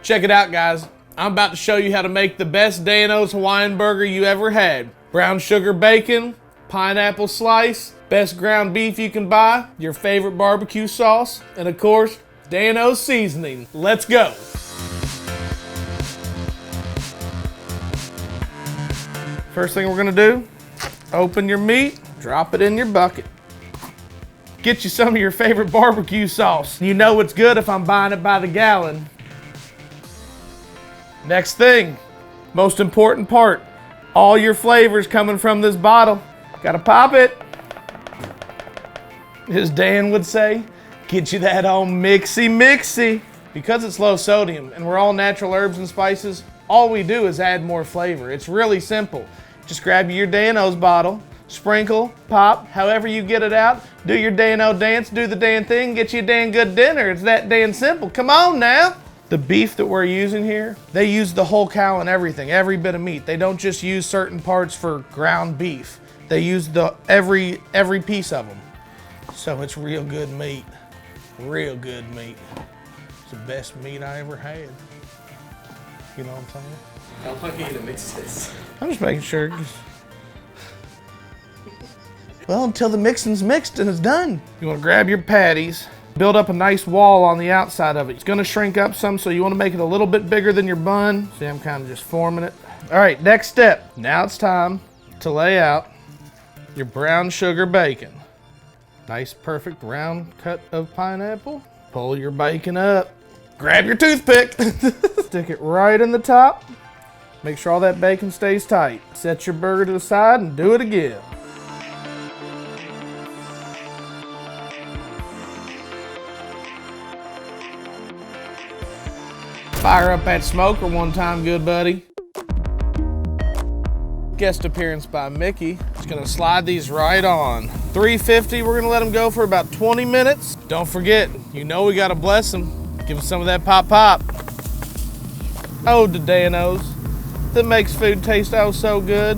Check it out, guys. I'm about to show you how to make the best Dan Hawaiian burger you ever had. Brown sugar bacon, pineapple slice, best ground beef you can buy, your favorite barbecue sauce, and of course, Dan seasoning. Let's go. First thing we're gonna do, open your meat, drop it in your bucket. Get you some of your favorite barbecue sauce. You know it's good if I'm buying it by the gallon. Next thing, most important part, all your flavors coming from this bottle. Gotta pop it. As Dan would say, get you that old mixy. Because it's low sodium and we're all natural herbs and spices, all we do is add more flavor. It's really simple. Just grab your Dan-O's bottle, sprinkle, pop, however you get it out, do your Dan-O dance, do the Dan thing, get you a Dan good dinner. It's that Dan simple. Come on now. The beef that we're using here, they use the whole cow and everything, every bit of meat. They don't just use certain parts for ground beef. They use every piece of them. So it's real good meat, real good meat. It's the best meat I ever had. You know what I'm saying? How long are you gonna mix this? I'm just making sure. Well, until the mixing's mixed and it's done. You wanna grab your patties, build up a nice wall on the outside of it. It's gonna shrink up some, so you wanna make it a little bit bigger than your bun. See, I'm kind of just forming it. All right, next step. Now it's time to lay out your brown sugar bacon. Nice, perfect round cut of pineapple. Pull your bacon up. Grab your toothpick. Stick it right in the top. Make sure all that bacon stays tight. Set your burger to the side and do it again. Fire up that smoker one time, good buddy. Guest appearance by Mickey. Just gonna slide these right on. 350, we're gonna let them go for about 20 minutes. Don't forget, you know we gotta bless them. Give them some of that pop. Ode to Dan-O's that makes food taste oh so good.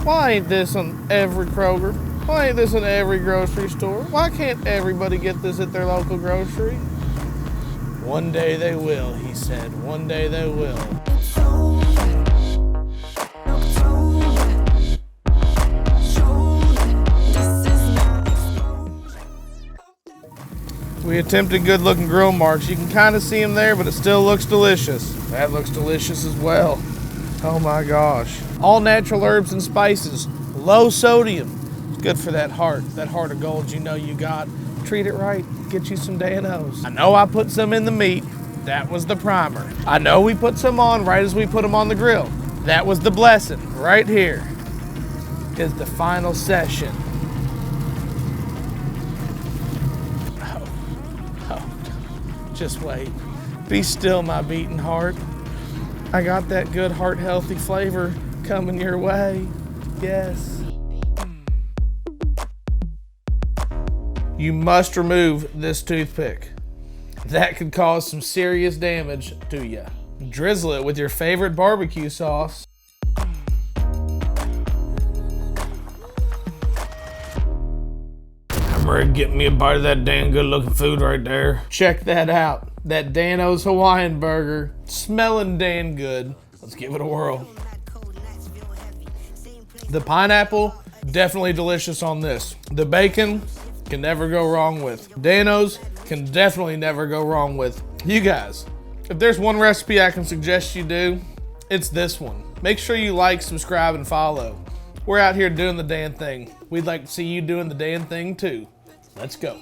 Why ain't this on every Kroger? Why ain't this in every grocery store? Why can't everybody get this at their local grocery? One day they will, he said. One day they will. We attempted good looking grill marks. You can kind of see them there, but it still looks delicious. That looks delicious as well. Oh my gosh. All natural herbs and spices, low sodium. It's good for that heart of gold you know you got. Treat it right, get you some Dan-O's. I know I put some in the meat. That was the primer. I know we put some on right as we put them on the grill. That was the blessing. Right here is the final session. Just wait. Be still, my beating heart. I got that good heart-healthy flavor coming your way. Yes. You must remove this toothpick. That could cause some serious damage to you. Drizzle it with your favorite barbecue sauce. I'm ready to get me a bite of that damn good looking food right there. Check that out. That Dan-O's Hawaiian Burger. Smelling damn good. Let's give it a whirl. The pineapple, definitely delicious on this. The bacon, can never go wrong with. Dan-O's can definitely never go wrong with. You guys, if there's one recipe I can suggest you do, it's this one. Make sure you like, subscribe, and follow. We're out here doing the Dan thing. We'd like to see you doing the Dan thing too. Let's go.